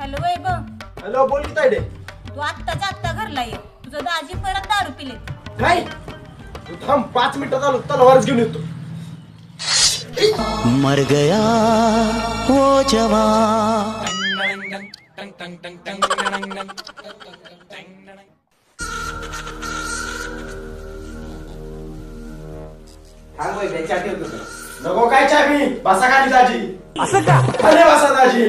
Hello वैभव. Hello, बोल की तायडे. तू आत्ताच्या आत्ता घरला ये. तुझं दाजी परत दारू पिले. काय? तू थांब, 5 मिनिटात आलो, तलवारच घेऊन येतो. मर गया वो जवान. नको काय चाबी, बसा खाली दाजी. असं का? खाली बसा दाजी.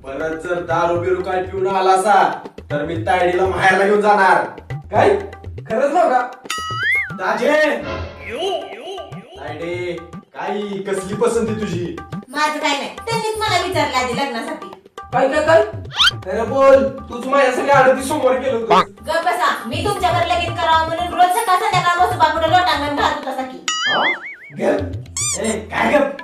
परत जर दारू बिरू काय पिऊन आला असा तर मी तायडीला माहेरला घेऊन जाणार. काय? खरंच ना का दाजे? तायडे, काय कसली पसंती तुझी? माझं काय नाही, त्यांनीच मला विचारलं आधी लग्नासाठी. काय काय काय? अरे बोल, तूच माझ्यासाठी आडती सोमवार केलं होतं. गप बसा. मी तुमच्याकडे लगीन करावं म्हणून रोज सकाळ संध्याकाळ बसोबा पुढे लोटांगण घालत होता सकी. काय गप?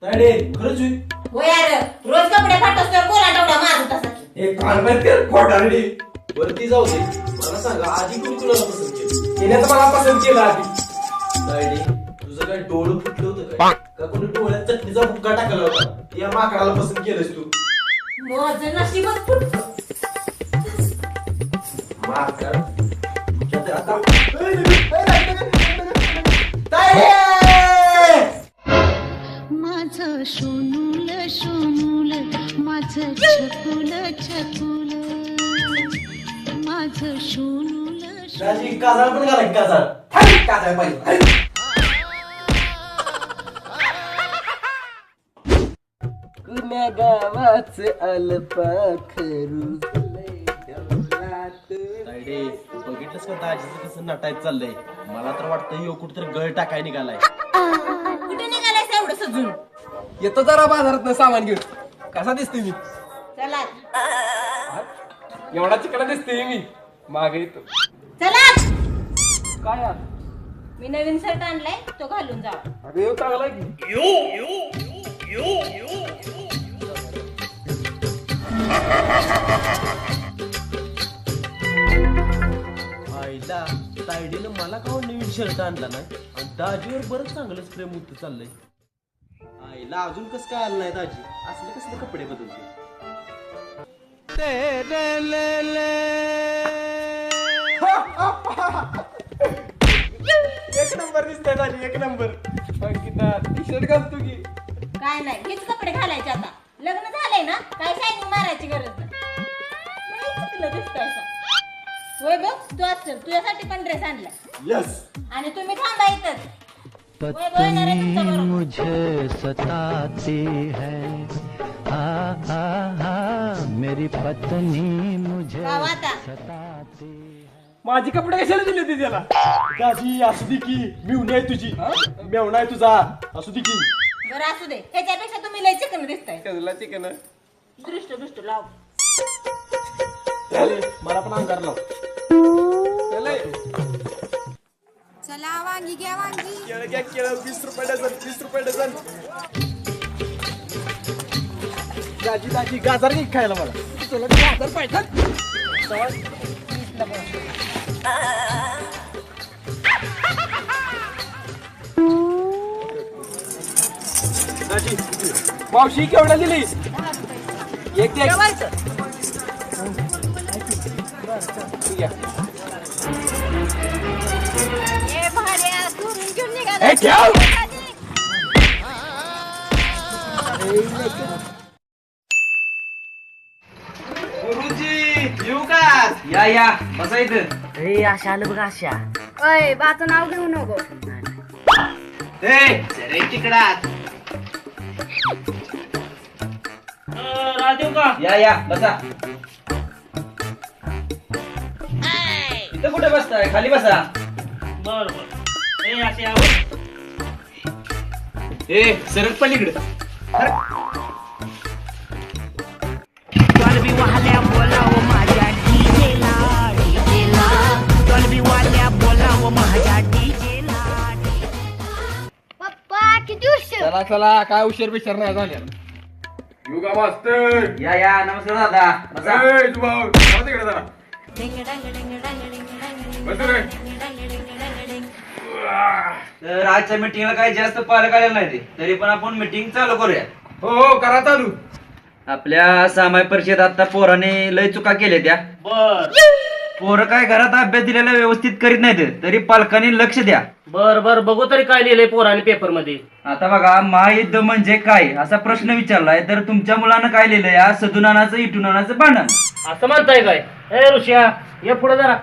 तायडे, खरंच होईल? हो यार, रोज कपडे फाटोस कोला टवडा मारत होता सकी. एक कानभर खोटारडी. वरती जाऊ दे, मला सांगा आधी कोणी तुला पसंत केलं? तिने तर मला पसंत केलं आधी. तायडे, तुझं काय डोळं फुटलं होतं काय? का कोणी डोळ्यात चटणीचा बुक्का टाकला होता? या माकडाला पसंत केलंस तू? माझं नशीबच फुटलं. माकड. आता माझं सोनूल सोनूल माझं छकुल छकुल माझं सोनूल दाजी, काजळ पण घाला की काजळ. काजळ पाहिजे. कुण्या गावाचं अल्पाखरू. तायडे, बघितलंस का दाजीचं कसं नटायचं चाललंय? मला तर वाटतं ह्यो कुठेतरी गळ टाकाय निघालाय. कुठे निघालायस एवढं सजून? येतो जरा बाजारात सामान घेऊन. कसा दिसतोय मी? चला एवढा चिकला दिसतोय मी. मागे येतो. चला. काय यार? मी नवीन शर्ट आणलाय, तो घालून जा. अरे चांगला की. आईला, तायडीनं मला का नवीन शर्ट आणला नाही आणि दाजीवर बरंच चांगलंच प्रेम होतं चाललंय. आईला अजून कसं काय आलं नाही दाजी? असले कसले कपडे बदलते? एक नंबर दिसतंय दाजी, एक नंबर. टी शर्ट घालतो की. काय नाही, हेच कपडे घालायचे आता. लग्न झालंय ना, काय शायनिंग मारायची गरज नाही. लई चुकलं दिसतंय असं. होय बघ, तू असेल, तुझ्यासाठी पण ड्रेस आणलाय. यस. आणि तुम्ही थांबा इथंच. होय बघ, येणार आहे तुमच्या बरोबर. मुझे सताती है मेरी पत्नी मुझे गाव आता. सताती है. माझी कपडे कशाला दिले होते त्याला? दाजी, असू दे की, मिळून आहे तुझी, मेवणा आहे तुझा, असू दे की. बरं असू दे, ह्याच्यापेक्षा तुम्ही लय चिकन दिसताय. कसला चिकन? दृष्ट दृष्ट लाव. चालेल, मला पण अंगार लाव. चला वांगी घ्या, वांगी. केळं घ्या, केळं. 20 रुपये डझन, 20 रुपये डझन. दाजी दाजी, गाजर घे खायला मला. तुला गाजर पाहिजे? दाजी, मावशी केवढ्या दिली? एक घ्या. ठीक आहे. ए भाड्या, दुरून घेऊन निघाला. ए, ठेव. गुरुजी, येऊ का? या या बसा इथं. आशा आलं बघ आशा. ओय, बाचं नाव घेऊ नको. तिकडात या या बसा. इथं कुठे बसताय? खाली बसा. ए सरक पलीकडे. वाल्या बोलावं माझ्या डीजेला डीजेला. डॉल्बी वाल्या बोलावं माझ्या डीजेला. पप्पा किती उशीर? चला चला, काय उशीर बिशीर नाही झाल्या. युगा मास्तर. या या नमस्कार दादा. बसा. तू भाऊ तिकडे जरा. डिंग डंग डिंग डंग डिंग डंग डिंग बस रे. डिंग डंग डिंग डंग डिंग. तर आजच्या मीटिंगला काही जास्त पालक आलेला नाही ते. तरी पण आपण मीटिंग चालू करूया. हो करा चालू. आपल्या सामाय परिषद आता पोराने लय चुका केल्या त्या. पोरं काय घरात अभ्यास दिलेला व्यवस्थित करीत नाहीत, तरी पालकांनी लक्ष द्या. बर बघू तरी काय लिहिलंय पोराने पेपर मध्ये. आता बघा, महायुद्ध म्हणजे काय असा प्रश्न विचारलाय, तर तुमच्या मुलानं काय लिहिलंय? सदुनानाचं इटुनानाचं भांडण असं म्हणताय काय? ए ऋषा ये पुढे जरा.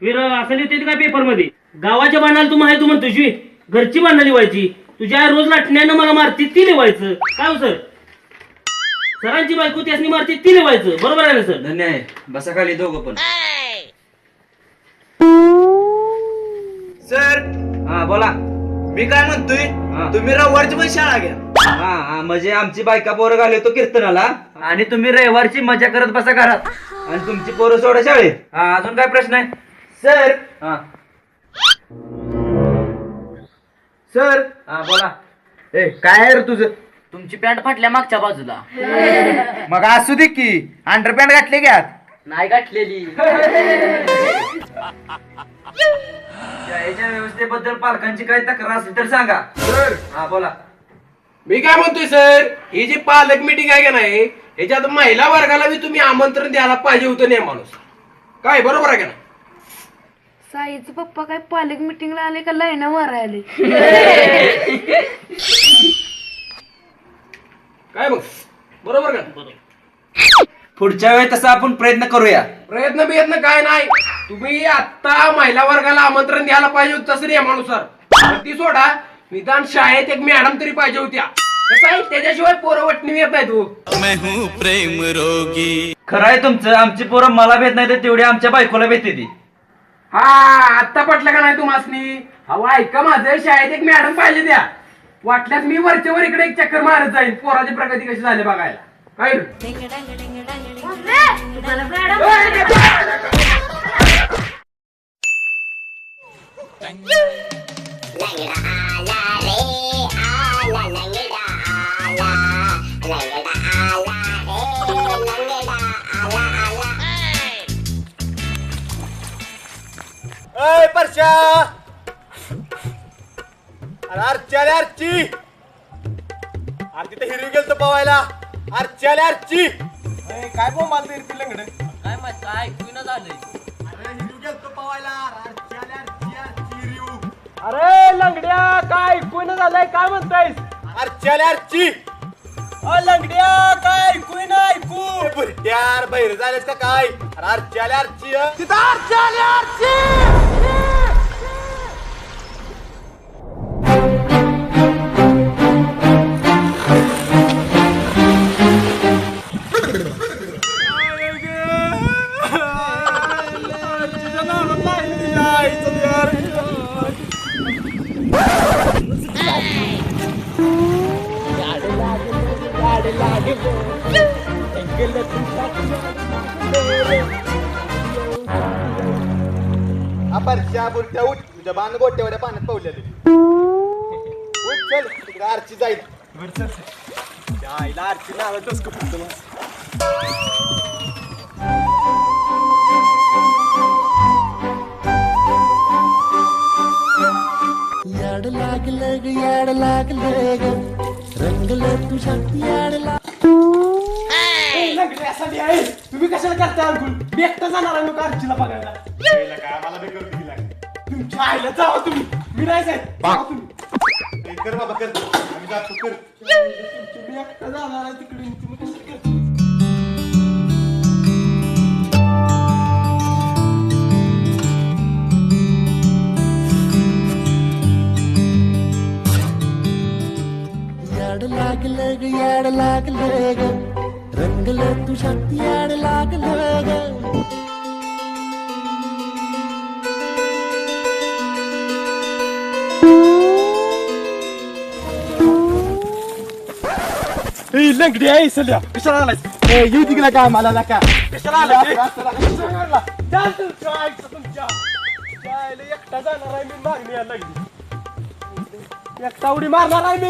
वीर असं लिहिते काय पेपर मध्ये? गावाच्या भांडणाला तू माहिती म्हणतोय शिवी, घरची भांडणं लिवायची. तुझ्या रोज लाटण्यानं मला मारती ती लिवायचं. काय हो सर? सरांची बायको त्यासनी मारती ती लिवायचं. बरोबर आहे ना सर? धन्य आहे. बसा खाली दोघं पण. सर हा बोला. मी काय म्हणतोय, तुम्ही रविवारची पण शाळा घ्या. हा म्हणजे आमची बायका पोरं घालवतो कीर्तनाला आणि तुम्ही रविवारची मजा करत बसा घरात आणि तुमची पोरं सोडा शाळेत. हा अजून काय प्रश्न आहे? सर हा सर हा बोला. काय आहे रे तुझं? तुमची पॅन्ट फाटल्या मागच्या बाजूला. मग असू दे की, अंडरपॅन्ट घातले घ्या. नाही गाठलेली. शाळेच्या व्यवस्थेबद्दल पालकांची काही तक्रार असेल तर सांगा. सर हा बोला. मी काय म्हणतोय सर, ही जी पालक मीटिंग आहे का नाही, ह्याच्यात महिला वर्गाला बी तुम्ही आमंत्रण द्यायला पाहिजे होतं नाही माणूस. काय बरोबर आहे का नाही? साईचे पप्पा काय पालक मिटिंगला आले का लाईना मारायले? काय मग बरोबर का? पुढच्या वेळी तसा आपण प्रयत्न करूया. प्रयत्न काय नाही, तुम्ही आता महिला वर्गाला आमंत्रण द्यायला पाहिजे होतं तसं नियमानुसार. पण ती सोडा, निदान शाळेत एक मॅडम तरी पाहिजे होत्या. कसं आहे, त्याच्याशिवाय पोरं वटणी येत नाही. तू खरं आहे तुमचं. आमची पोरं मला भेट नाही तर तेवढी आमच्या बायकोला भेटते ती. हा आत्ता पटलं का नाही तुम्हासनी? अहो ऐका माझं, शाळेत एक मॅडम पाहिजे द्या. वाटल्यास मी वरच्यावर इकडे एक चक्कर मारत जाईल, पोराची प्रगती कशी झाली बघायला. काय रे? परशा अर्ची आली, अर्ची. अरे तिथे हिरवी गेलतो पवायला. अर्ची आली, अर्ची. काय बोल माल ती लंगड? काय माहित काय ऐकू न झालंय. अरे हिरवी गेलतो पवायला. अर्ची आली, अर्ची, अर्ची हिरवी. अरे लंगड्या, काय ऐकून झालंय? काय म्हणतायस? अर्ची आली, अर्ची. लंगड्या, काय ऐकू ना ऐकू. बुरट्यार बहिर झालेस का काय? अरे अर्ची आली, अर्ची. तिथं अर्ची आली, अर्ची. परशा बुरट्या उठ, तुझ्या बाण गोट्यावर पाण्यात पावलेले. उठ चल, तिकडे आरची जाईल. आईला आरची नावातच कुठं. याड लागलं ग, याड लागलं ग, रंगलं तुझ्या याड तुम्ही कशाला करताय अंकुल? मी एकटा जाणार आहे लोक आरचीला बघायला. काय मला बी करून दिला. तुमच्या आईला जावा तुम्ही, मी नाही साहेब. जावा तुम्ही. कर बाबा कर, आम्ही जातो कर. तुम्ही एकटा जाणार आहे तिकडे, तुम्ही कशाला करताय? याड लागलं ग, याड लागलं ग, रंगलं तुझ्या याड लागलं ग. लंगडी आहे सध्या. कशाला आलाय? येऊ तिकडे काय मला नका. कशाला आलाय? तुमच्या एकटा जाणार आहे मी, मागणी यायला लागली. एकटा उडी मारणार आहे मी.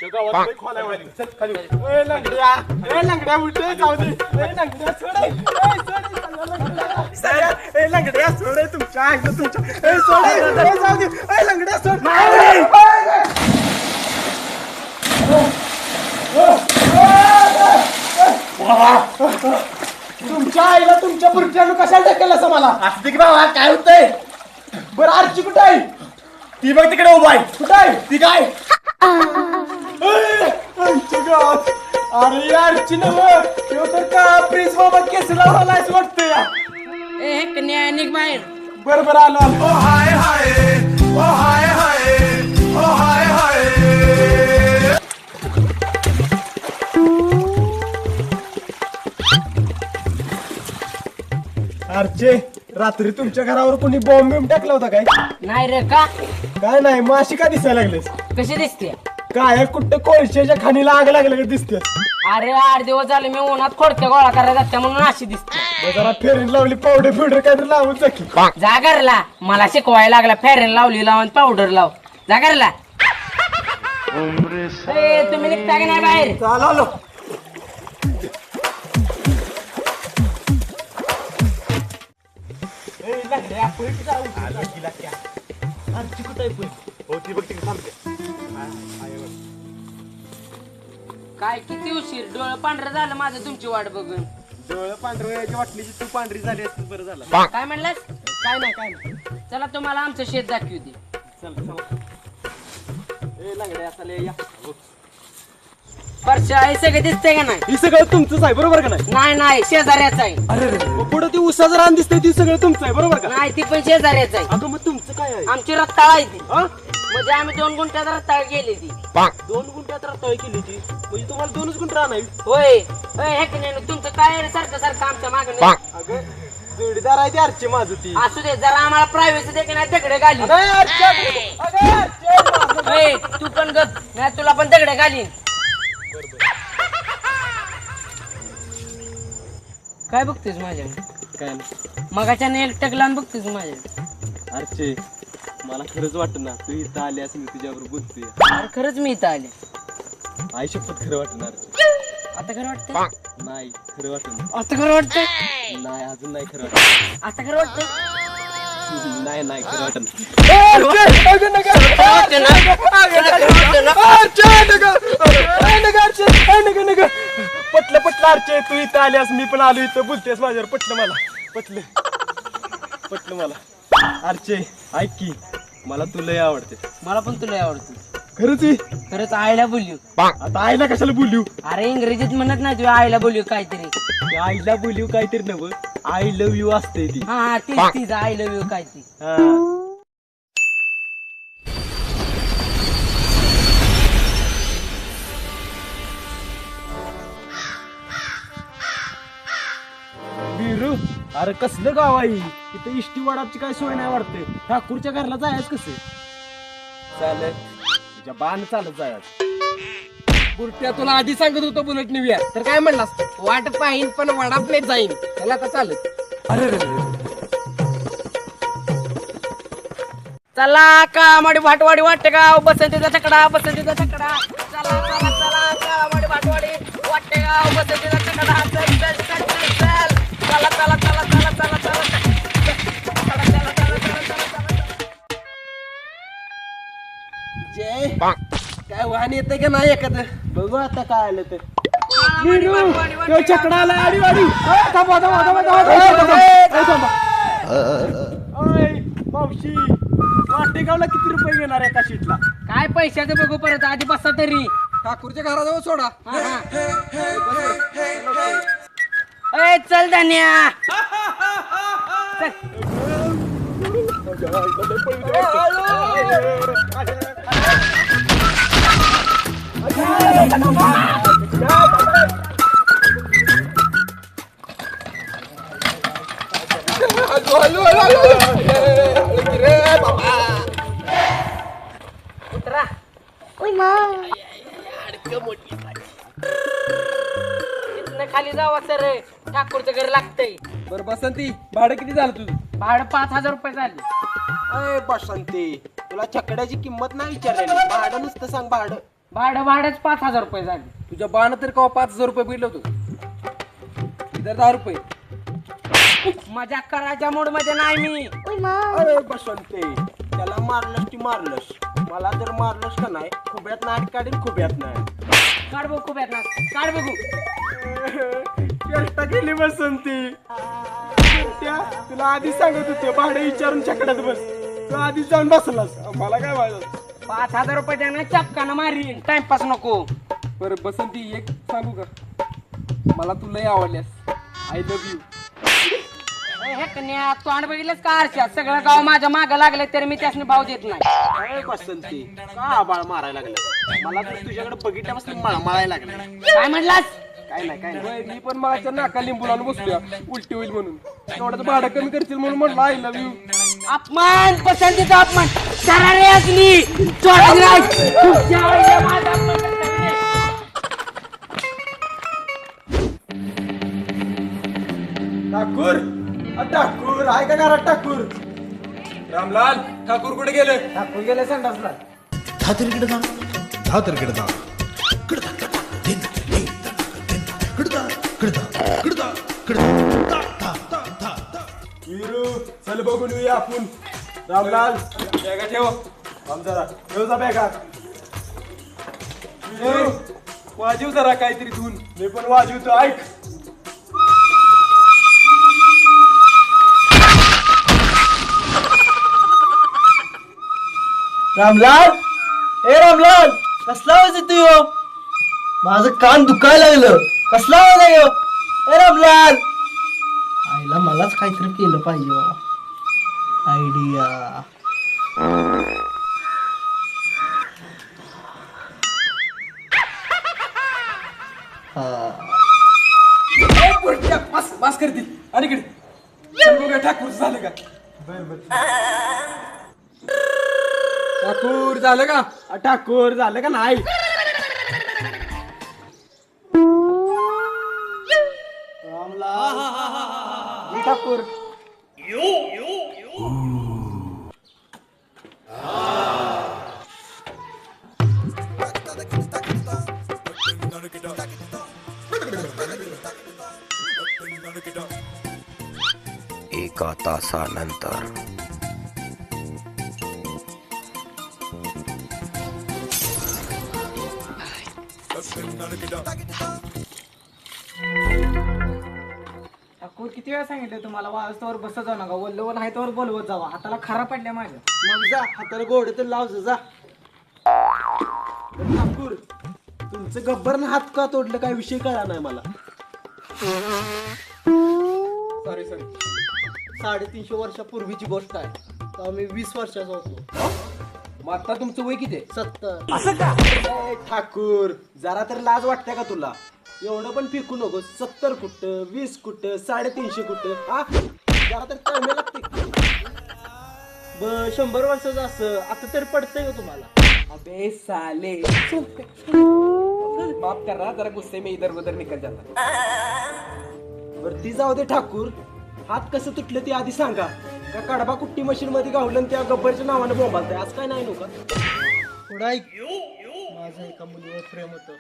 आमच्या गावात खोलाय वाली. चल खाली. ए लंगड्या उठ जाऊ दे. ए लंगड्या सोड. ए लंगड्या सोड तुमच्या आईला तुमच्या. ए सोड. ए जाऊ दे. ए लंगड्या सोड. तुमच्या आईला तुमच्या बुरट्यानं कशाला ढकललं असं मला असं की बाबा काय होतंय. बरं आरची कुठं आहे. ती बघ तिकडे उभा आहे. कुठं आहे ती काय आमच्या गावात. अरे आरची नव्ह तो तर का प्रिन्स बाबा केसला मला असं वाटतं या. निघ बाहेर. बरं बरं आलो आलो. ओ हाय हाय ओ हाय हाय ओ हाय हाय. आरचे रात्री तुमच्या घरावर कोणी बॉम्ब बिम टाकला होता काय. नाही रे का काय नाही मग अशी का दिसायला लागलेस. कशी दिसते. काय कुठं कोळशाच्या खाणीला आग लागल्या का दिसते. अरे 8 दिवस झाले मी उन्हात खोडक्या गोळा करायला जाते म्हणून अशी दिसते. जरा फेरीन लावली पावडर फिवडर काय तर लावून जाकी. जा घरला. मला शिकवायला लागला फेरेन लावली लावून पावडर लाव. जा घरला. तुम्ही निघता की नाही बाहेर. चाल आलो. काय किती उशीर. डोळं पांढरं झालं माझं तुमची वाट बघून. डोळं पांढरी वाटलीची तू पांढरी झाली असती बरं झालं. काय म्हणलास. काय नाही. चला तुम्हाला आमचं शेत दाखवू दे. चल ए लंगड्या चल या. परश्या हे सगळं दिसतंय का नाही. ही सगळं तुमचंच आहे बरोबर का नाही. नाही नाही शेजाऱ्याचं आहे. अरे पुढे ती उसाचं रान दिसतंय ती सगळं तुमचं आहे बरोबर का. नाही ती पण शेजाऱ्याचं आहे. अगं मग तुमचं काय आहे. आमची रत्ताळ आहे ती. हा? म्हणजे आम्ही 2 गुंठ्यात रत्ताळ गेली ती. 2 गुंठ्यात रताळ केली ती म्हणजे तुम्हाला 2च गुंठ रान आहे. होय हे की नाही तुमचं काय रे सारखं सारखं आमच्या मागं. अगं जोडीदार आहे ती आरची माझं ती. असू दे जरा आम्हाला प्रायव्हेसी दे की नाही दगडे घाली. तू पण गप नाही तुला पण दगडे घालीन. काय बघतेस माझ्या. काय नाही मगाच्या एक टक लावून बघतेस माझ्या. आरचे मला खरंच वाटत ना तू इथं आली असं मी तुझ्याबरोबर बोलतोय. अरे खरंच मी इथं आले. आई शपथ खरं वाटणार. आता खरं वाटतं. नाही खरं वाटत आता खरं वाटतं. नाही अजून नाही खरं वाटत. आता खरं वाटतं. नाही खरं वाटत. पटलं आरचे तू इथं आल्यास मी पण आलो इथं बोलतेस माझ्यावर. पटलं मला. आरचे ऐक की मला तू लय आवडते. मला पण तुला आवडतं. खरंच आहे? खरंच आईला बोलू. आता आईला कशाला बोलू. अरे इंग्रजीत म्हणत नाही तुझ्या आईला बोलू काहीतरी. ते आईला बोलू काहीतरी नव आय लव्ह यू असते ती. हा तीच तीच आय लव्ह यू काय ती. बिरू अरे कसलं गाव आहे इथं इष्टी वाडाची काय सोय नाही वाटते. ठाकूरच्या घरला जायच कसं चालत तुझ्या बाण चालत जायच. बुरट्या तुला आधी सांगत होतो बुलेट निव्या तर काय म्हणलास. वाट पाहिन पण वडापले जाईन त्याला आता चालत. अरे चला कामाडी भाटवाडी वाटेगाव बसंतीचा छकडा बसंतीचा छकडा. चला चला चला कामाडी भाटवाडी वाटेगाव बसंतीचा छकडा. चल चल चल चल चल. चला चला चला चला चला चला चला चला चला चला. जय काय वाहन येते का नाही एखादं. बघू आता काय आलं तर. कामाडी भाटवाडी तो छकडा आला आडी मावशी वाटेगावला किती रुपये घेणार एका शीटला. काय पैशाचं बघू परत आधी बसा तरी. ठाकूरच्या घराजवळ सोडा. ए चल धन्या. उतरा. इथनं खाली जावा सर ठाकूरचं घर लागतंय. बरं बसंती भाडं किती झालं तुझं. भाडं 5000 रुपये झाले. अय बसंती तुला छकड्याची किंमत नाही विचारलेली. भाडं नुसतं सांग भाडं. भाडंच 5,000 रुपये झाले. तुझ्या बाण तर केव्हा 5,000 रुपये बिल होतो इधर 10 रुपये. मजाक करायच्या मूड मध्ये नाही मी. अरे बसंते त्याला मारलंस ती मारलंस, मला जर मारलंस का नाही खुब्यात नाही काढीन खुब्यात नाही. काढ बघू खूप आहेत ना, काढ बघू. चेष्टा केली बसंती. तुला आधी सांगत होते भाडे विचारून चकड्यात बस, तू आधीच जाऊन बसलास. मला काय व्हायचं. 5,000 रुपये द्या चपकानं मारीन, टाइमपास नको. बरं बसंती एक सांगू का, मला तू लय आवडल्यास. I love you. हे कन्या तोंड बघितलंच का आरशात, सगळं गाव माझ्या मागं लागले तरी मी त्यासने भाव देत नाही. काय बसंती का बाळ मारायला लागलं, मला तर तुझ्याकडे बघितल्यापासून मळायला लागलं. काय म्हणलास? काय नाही होय, मी पण माझ्या नाका लिंबू लावून बसलोया, उलटी होईल म्हणून. तेवढं भाडं कमी करतील म्हणून म्हणलं आय लव्ह यू. अपमान, पसंतीचा अपमान. सरारे असली चोराची नाही. तुझ्या आईला माझा अपमान करता येईल. ठाकूर ठाकूर आहे का घरात ठाकूर. रामलाल ठाकूर कुठे गेले. ठाकूर गेले संडासला. वीरू चल बघून येऊया आपण. रामलाल बॅगा ठेव. थांब जरा, ठेव जा बॅगात. वीरू, वाजीव जरा काहीतरी धुवून. मी पण वाजवतो ऐक. रामलाल, ए रामलाल, कसला आवाज येतो यो? माझं कान दुखायला लागलं. कसला आवाज आहे यो? ए रामलाल, आईला मलाच काहीतरी केलं पाहिजे बाबा. आयडिया. बस बस करतील. आणि इकडे चल बघूया ठाकूर झालं का. ठाकूर झालं का. ठाकूर झालं का नाही. रामलाल ठाकूर. एका तासानंतर ठाकूर किती वेळा सांगितलं तुम्हाला, वाजतावर बसत जाऊ नका, वल्लवल आहे तर बोलवत जावा. हाताला खरा पडल्या माझ्या. मग जा, हाताला गोड तर लाव जा. ठाकूर तुमचं गब्बरनं हात का तोडलं काय विषय कळला नाही मला. Sorry sorry. 350 वर्षापूर्वीची गोष्ट आहे. तेव्हा मी 20 वर्षाचा होतो. मग आता तुमचं वय किती आहे. 70. असं का. ए, ठाकूर जरा तर लाज वाटते का तुला. एवढं पण पिकू नको. 70 कुठं, 20 कुठं, 350 कुठं. हा जरा तर कमी लागते. 100 वर्षाचं असं आता तरी पडतंय का तुम्हाला. अबे साले. माफ करा जरा गुस्से में इधर उधर निकल जाता. वरती जाऊ दे ठाकूर. हात कसं तुटलं ते आधी सांगा. का कडबा कुट्टी मशीन मध्ये गावलं आणि त्या गब्बरच्या नावानं बोंबालताय आज काय नाही नका. पुढं ऐक. माझं एका मुलीवर प्रेम होतं,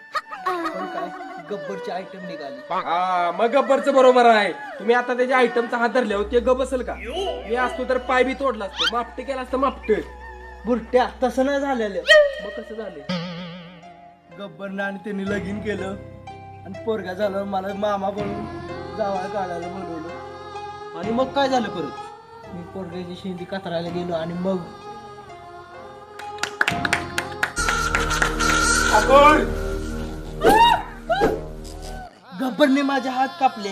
पण काय गब्बरची आयटम निघाली. हा मग गब्बरचं बरोबर आहे. तुम्ही आता त्याच्या आयटमचा हात धरले ते गप असेल का. मी असतो तर पाय बी तोडला असतो, मापटे केला असतं मापटे. बुरट्या तसं नाही झालेलं. मग कसं झाले. गब्बरनं आणि त्यांनी लगीन केलं आणि पोरगा झालं. मला मामा बनवून जावळ काढायला बोलवलं. आणि मग काय झालं परत. मी पोरग्याची शेंडी कातरायला गेलो आणि मग ठाकूर गब्बरने माझे हात कापले.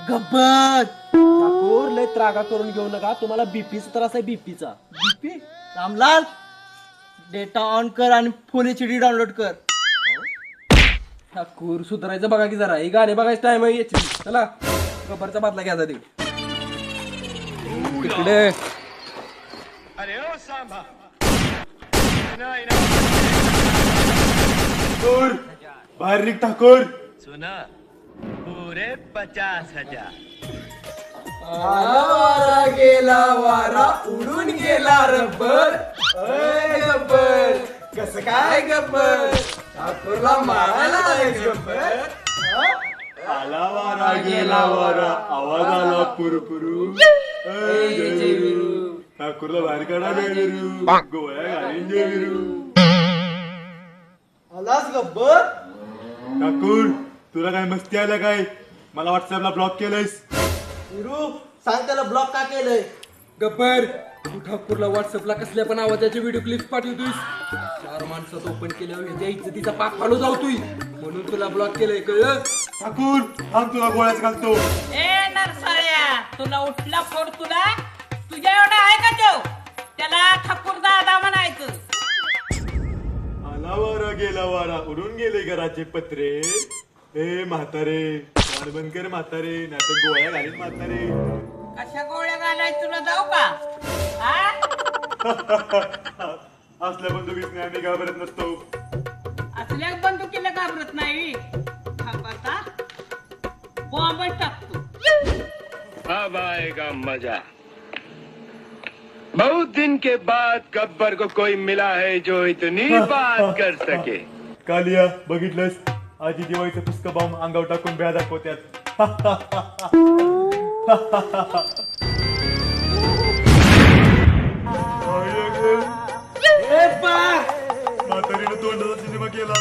गब्बर. ठाकूर लय त्रागा करून घेऊ नका. तुम्हाला बीपीचा त्रास आहे. बीपीचा. बीपी. रामलाल, डेटा ऑन कर आणि फुल HD डाउनलोड कर. ठाकूर सुधारायचं बघा की जरा. हे गाणे बघायचं टाइम आहे याची. चला गब्बरचा बादला घ्यायचा ते तिकडे. ठाकूर बाहेर निघ. ठाकूर सुना पुरे 50,000. वारा गेला वारा उडून गेला रब्बर. गब्बर कसं काय गब्बर. ठाकूरला मारायला आलेस गब्बर? आला वारा गेला वारा आवाज आला पुरपुरू ठाकूरला बाहेर काढा जयविरू गोळ्या घालीन जयविरू. आलास गब्बर? ठाकूर तुला काय मस्ती आल्या काय? मला व्हॉट्सअपला ब्लॉक केलंयस. विरू सांग त्याला ब्लॉक का केलंय? गब्बर तू ठाकूरला व्हॉट्सअपला कसल्या पण आवाजाचे व्हिडिओ क्लिप पाठवतोयस. 4 माणसात ओपन केल्यावर याच्या इज्जतीचा पाक फाडू जावतोय म्हणून तुला ब्लॉक केलंय, कळलं? ठाकूर थांब तुला गोळ्याच घालतो. ए नरसाळ्या तुला उठला फोड तुला तुझ्या एवढा आहे का तो त्याला ठाकूर दादा म्हणायचं. आला वारा गेला वारा उडून गेले घराचे पत्रे. ए म्हातारे दार बंद कर म्हातारे नाहीतर गोळ्या घालीन म्हातारे. कशा गोळ्या घालाय तुला जाऊ का हा? असल्या बंदुकीत आम्ही घाबरत नसतो. असल्या बंदुकीला घाबरत नाही आता बॉम्बच टाकतो. अब आएगा मजा. बहुत दिन के बाद गब्बर को कोई मिला है जो इतनी बात कर सके. कालिया बघितलंस आजी दिवाळीचं पुस्तक बॉम्ब अंगावर टाकून भ्या दाखवत्यात. म्हातारीनं तोंडाचा सिनेमा केला.